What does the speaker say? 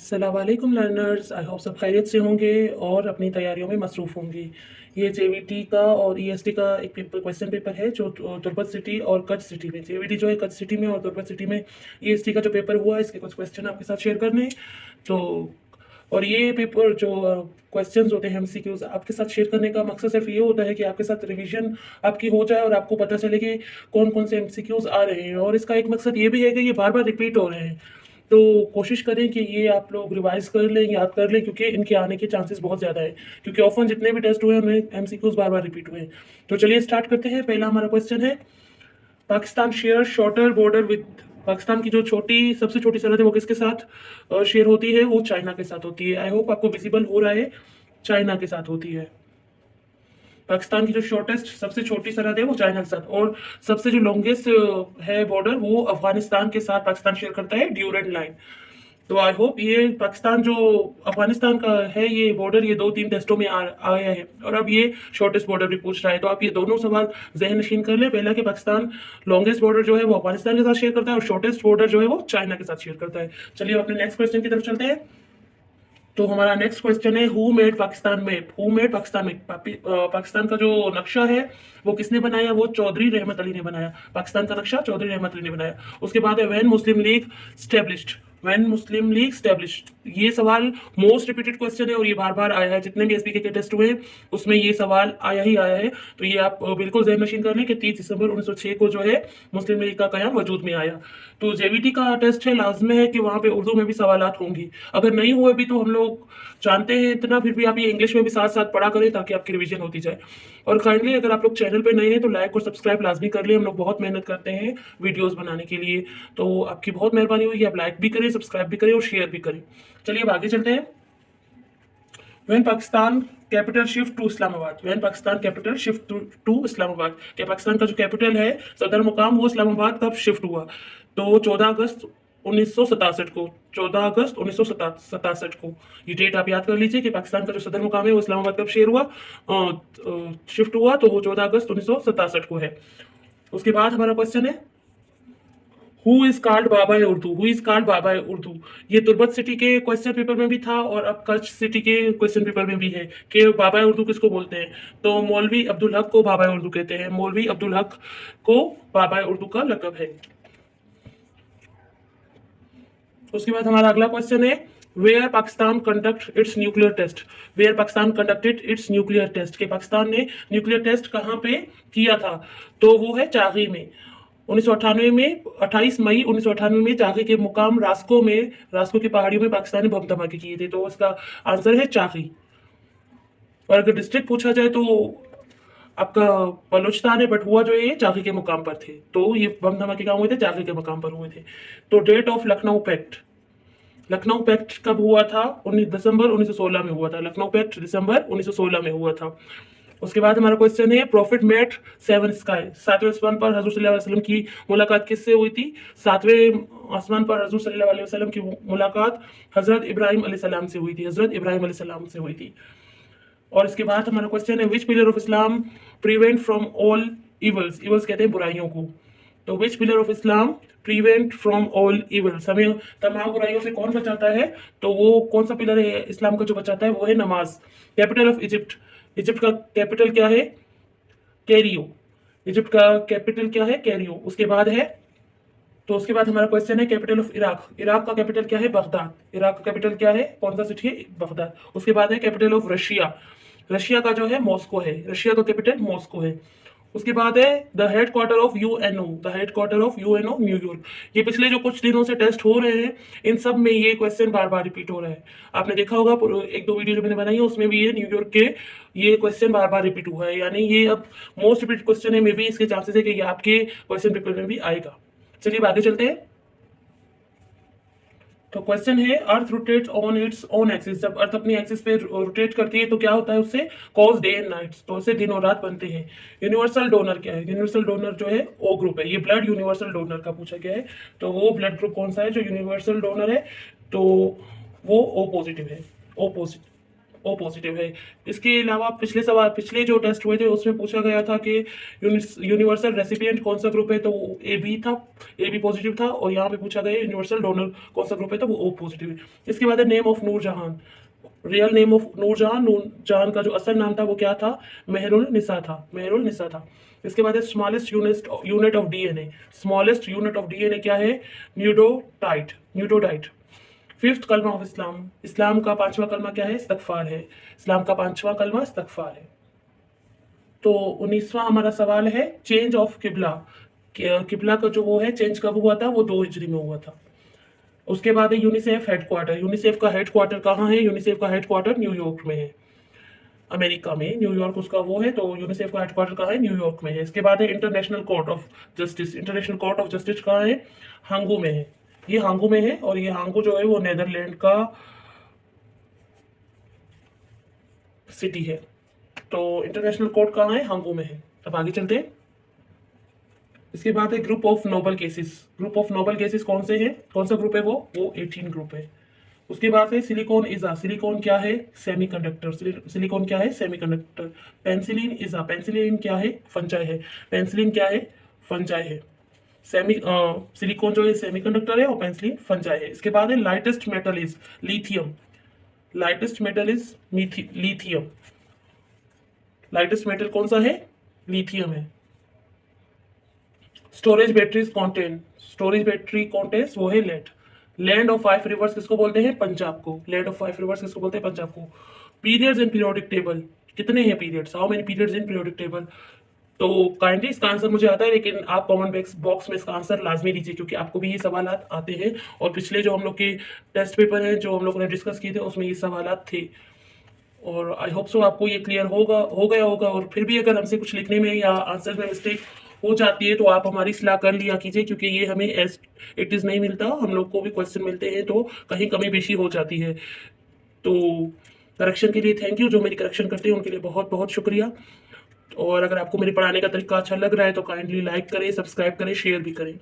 अस्सलाम वालेकुम learners, I hope सब खैरियत से होंगे और अपनी तैयारियों में मसरूफ़ होंगे। ये जेवीटी का और ईएसटी का एक क्वेश्चन पेपर है जो तुर्बत सिटी और कच्छ सिटी में, जेवीटी जो है कच्छ सिटी में और तुर्बत सिटी में ईएसटी का जो पेपर हुआ, इसके कुछ क्वेश्चन आपके साथ शेयर करने हैं। तो और ये पेपर जो क्वेश्चंस होते हैं एमसीक्यूज आपके साथ शेयर करने का मकसद सिर्फ ये होता है कि आपके साथ रिवीजन आपकी हो जाए और आपको पता चले कि कौन कौन से एमसीक्यूज आ रहे हैं, और इसका एक मकसद ये भी है कि ये बार बार रिपीट हो रहे हैं। तो कोशिश करें कि ये आप लोग रिवाइज कर लें, याद कर लें, क्योंकि इनके आने के चांसेस बहुत ज़्यादा है, क्योंकि ऑफन जितने भी टेस्ट हुए हैं उनमें एमसीक्यूज बार बार रिपीट हुए हैं। तो चलिए स्टार्ट करते हैं। पहला हमारा क्वेश्चन है, Pakistan share shorter border with, Pakistan की जो सबसे छोटी सरहद है वो किसके साथ शेयर होती है? वो चाइना के साथ होती है। आई होप आपको विजिबल हो रहा है, चाइना के साथ होती है। पाकिस्तान की जो सबसे छोटी सरहद है वो चाइना के साथ, और सबसे जो लॉन्गेस्ट है बॉर्डर वो अफगानिस्तान के साथ पाकिस्तान शेयर करता है, ड्यूरेंट लाइन। तो आई होप ये पाकिस्तान जो अफगानिस्तान का है ये बॉर्डर, ये 2-3 टेस्टों में आया है, और अब ये शॉर्टेस्ट बॉर्डर भी पूछ रहा है। तो आप ये दोनों सवाल जहन नशीन कर ले। पहला कि पाकिस्तान लॉन्गेस्ट बॉर्डर जो है वो अफगानिस्तान के साथ शेयर करता है, और शॉर्टेस्ट बॉर्डर जो है वो चाइना के साथ शेयर करता है। चलिए अपने नेक्स्ट क्वेश्चन की तरफ चलते हैं। तो हमारा नेक्स्ट क्वेश्चन है, who made Pakistan map? Who made Pakistan map? Pakistan का जो नक्शा है वो किसने बनाया? वो चौधरी रहमत अली ने बनाया। पाकिस्तान का नक्शा चौधरी रहमत अली ने बनाया। उसके बाद है, when Muslim league established? When Muslim league established, ये सवाल मोस्ट रिपीटेड क्वेश्चन है और ये बार बार आया है। जितने भी एसपीके के टेस्ट हुए उसमें ये सवाल आया ही आया है। तो ये आप बिल्कुल जहन नशीन कर लें कि 30 दिसंबर 1906 को जो है मुस्लिम लीग का कयाम वजूद में आया। तो जेवीटी का टेस्ट है, लाजमी है कि वहाँ पे उर्दू में भी सवालात होंगी। अगर नहीं हुए भी तो हम लोग जानते हैं इतना, फिर भी आप ये इंग्लिश में भी साथ साथ पढ़ा करें ताकि आपकी रिवीजन होती जाए। और काइंडली अगर आप लोग चैनल पे नए हैं तो लाइक और सब्सक्राइब लाजमी कर लें। हम लोग बहुत मेहनत करते हैं वीडियोस बनाने के लिए, तो आपकी बहुत मेहरबानी होगी, आप लाइक भी करें, सब्सक्राइब भी करें और शेयर भी करें। चलिए अब आगे चलते हैं। When Pakistan capital shift to Islamabad? When Pakistan capital shift to Islamabad, कि पाकिस्तान का जो कैपिटल है, सदर मुकाम, वो इस्लामाबाद कब शिफ्ट हुआ? तो 14 अगस्त 1967 को, 14 अगस्त 1967 को। ये डेट आप याद कर लीजिए कि पाकिस्तान का जो सदर मुकाम है वो इस्लामाबाद कब शेयर हुआ, शिफ्ट हुआ, तो वो 14 अगस्त 1967 को है। उसके बाद हमारा क्वेश्चन है, who is called Baba Urdu? Who is called Baba Urdu? ये तुर्बत सिटी के क्वेश्चन पेपर में भी था और अब कच्छ सिटी के क्वेश्चन पेपर में भी है कि बाबा उर्दू किसको बोलते हैं। तो मौलवी अब्दुल हक को बाबा उर्दू कहते हैं। मौलवी अब्दुल हक को बाबा उर्दू का लक़ब है। उसके बाद हमारा अगला क्वेश्चन है, where Pakistan conduct its nuclear test? Where Pakistan conducted its nuclear test, के पाकिस्तान ने न्यूक्लियर टेस्ट कहाँ पे किया था? तो वो है चागी में। 1998 में, 28 मई 1998 में चागी के मुकाम रास्को में, रास्को की पहाड़ियों में पाकिस्तान ने बम धमाके किए थे। तो उसका आंसर है चागी। और अगर डिस्ट्रिक्ट पूछा जाए तो आपका बलूचिस्तान है, बट हुआ जो ये चागी के मुकाम पर थे। तो ये बम धमाके कहाँ हुए थे? चागी के मुकाम पर हुए थे। तो date of Lucknow pact, Lucknow pact कब हुआ था? 19 दिसंबर 1916 में हुआ था। लखनऊ पैक्ट दिसंबर 1916 में हुआ था। उसके बाद हमारा क्वेश्चन है, प्रॉफिट मेट सेवन स्काई? सातवें आसमान पर हजूर सल्लल्लाहु अलैहि वसल्लम की मुलाकात किससे हुई थी? सातवें आसमान पर हजूर सल्लल्लाहु अलैहि वसल्लम की मुलाकात हजरत इब्राहिम अलैहिस्सलाम से हुई थी। हजरत इब्राहिम अलैहिस्सलाम से हुई थी। और इसके बाद हमारा क्वेश्चन है, which pillar of Islam prevent from all evils? Evils कहते हैं बुराइयों को। तो which pillar of Islam prevent from all evils? हमें तमाम बुराइयों से कौन बचाता है? तो वो कौन सा पिलर है इस्लाम का जो बचाता है? वो है नमाज। Capital of Egypt? इजिप्ट का कैपिटल क्या है? कैरियो। इजिप्ट का कैपिटल क्या है? कैरियो। उसके बाद है, तो उसके बाद हमारा क्वेश्चन है, कैपिटल ऑफ इराक? इराक का कैपिटल क्या है? बगदाद। इराक का कैपिटल क्या है? कौन सा सिटी है? बगदाद। उसके बाद है कैपिटल ऑफ रशिया? रशिया का जो है मॉस्को है। रशिया का कैपिटल मॉस्को है। उसके बाद है the head quarter of UNO? The head quarter of UNO New York. ये पिछले जो कुछ दिनों से टेस्ट हो रहे हैं इन सब में ये क्वेश्चन बार बार रिपीट हो रहा है। आपने देखा होगा एक दो वीडियो जो मैंने बनाई है उसमें भी ये न्यूयॉर्क के ये क्वेश्चन बार बार रिपीट हुआ है, यानी ये अब मोस्ट रिपीट क्वेश्चन है। मे बी इसके चांसेस है कि ये आपके क्वेश्चन पेपर में भी आएगा। चलिए अब आगे चलते हैं। तो क्वेश्चन है, अर्थ rotates on its own axis? जब अर्थ अपनी एक्सिस पे रोटेट करती है तो क्या होता है उससे? कॉज डे एंड नाइट्स, तो उससे दिन और रात बनते हैं। यूनिवर्सल डोनर क्या है? यूनिवर्सल डोनर जो है ओ ग्रुप है। ये ब्लड यूनिवर्सल डोनर का पूछा गया है। तो वो ब्लड ग्रुप कौन सा है जो यूनिवर्सल डोनर है? तो वो ओ पॉजिटिव है। O positive. ओ पॉजिटिव है। इसके अलावा पिछले जो टेस्ट हुए थे उसमें पूछा गया था कि यूनिवर्सल रेसिपिएंट कौन सा ग्रुप है, तो वो ए बी था, ए बी पॉजिटिव था। और यहाँ पे पूछा गया यूनिवर्सल डोनर कौन सा ग्रुप है, तो वो ओ पॉजिटिव है। इसके बाद है name of Nurjahan. Real name of Nurjahan का जो असल नाम था वो क्या था, मेहरुल निसा था, मेहरुल निसा था। इसके बाद है smallest unit of DNA. Smallest unit of DNA क्या है, न्यूक्लियोटाइड, न्यूक्लियोटाइड। फिफ्थ कलमा ऑफ इस्लाम। इस्लाम का पांचवा कलमा क्या है, इस्तगफार है। इस्लाम का पांचवा कलमा इस्तगफार है। तो 19वां हमारा सवाल है चेंज ऑफ किबला। किबला का जो वो है चेंज कब हुआ था, वो 2 हिजरी में हुआ था। उसके बाद है यूनिसेफ हेडक्वार्टर। यूनिसेफ का हेडक्वार्टर कहाँ है, यूनिसेफ का हेडक्वार्टर न्यूयॉर्क में है, अमेरिका में, न्यूयॉर्क उसका वो है। तो यूनिसेफ का हेडक्वार्टर कहाँ है, न्यूयॉर्क में है। इसके बाद है international court of justice. International court of justice कहाँ है, हांगू में है। ये हांगू में है, और ये हांगू जो है वो नेदरलैंड का सिटी है। तो इंटरनेशनल कोर्ट कहाँ है, हांगू में है। अब आगे चलते हैं। इसके बाद है group of noble cases. Group of noble cases कौन से हैं, कौन सा ग्रुप है वो 18 ग्रुप है। उसके बाद है सिलिकॉन इजा। सिलिकॉन क्या है, सेमीकंडक्टर। सिलिकॉन क्या है, सेमीकंडक्टर। पेंसिलिन इजा। पेंसिलिन क्या है, फंजाई है। पेंसिलिन क्या है, फंजाई है। सिलिकॉन जो है सेमीकंडक्टर है और पेंसिलिन फंजाई है। इसके बाद है lightest metal is lithium. Lightest metal is lithium. Lightest metal कौन सा है, लिथियम है। Storage batteries content, storage battery contents वो है लेड। लैंड ऑफ 5 रिवर्स किसको बोलते हैं, पंजाब को। लैंड ऑफ 5 रिवर्स किसको बोलते हैं, पंजाब को। पीरियड्स इन पीरियोडिक टेबल, कितने हैं periods, how many periods in periodic table. तो काइंडली इसका आंसर मुझे आता है, लेकिन आप कमेंट बॉक्स में इसका आंसर लाजमी दीजिए, क्योंकि आपको भी ये सवाल आते हैं। और पिछले जो हम लोग के टेस्ट पेपर हैं जो हम लोगों ने डिस्कस किए थे उसमें ये सवाल थे। और आई होप सो आपको ये क्लियर हो गया होगा। और फिर भी अगर हमसे कुछ लिखने में या आंसर में मिस्टेक हो जाती है तो आप हमारी सलाह कर लिया कीजिए, क्योंकि ये हमें एज इट इज़ नहीं मिलता, हम लोग को भी क्वेश्चन मिलते हैं तो कहीं कमी बेशी हो जाती है। तो करेक्शन के लिए थैंक यू, जो मेरी करेक्शन करते हैं उनके लिए बहुत बहुत शुक्रिया। और अगर आपको मेरे पढ़ाने का तरीका अच्छा लग रहा है तो काइंडली लाइक करें, सब्सक्राइब करें, शेयर भी करें।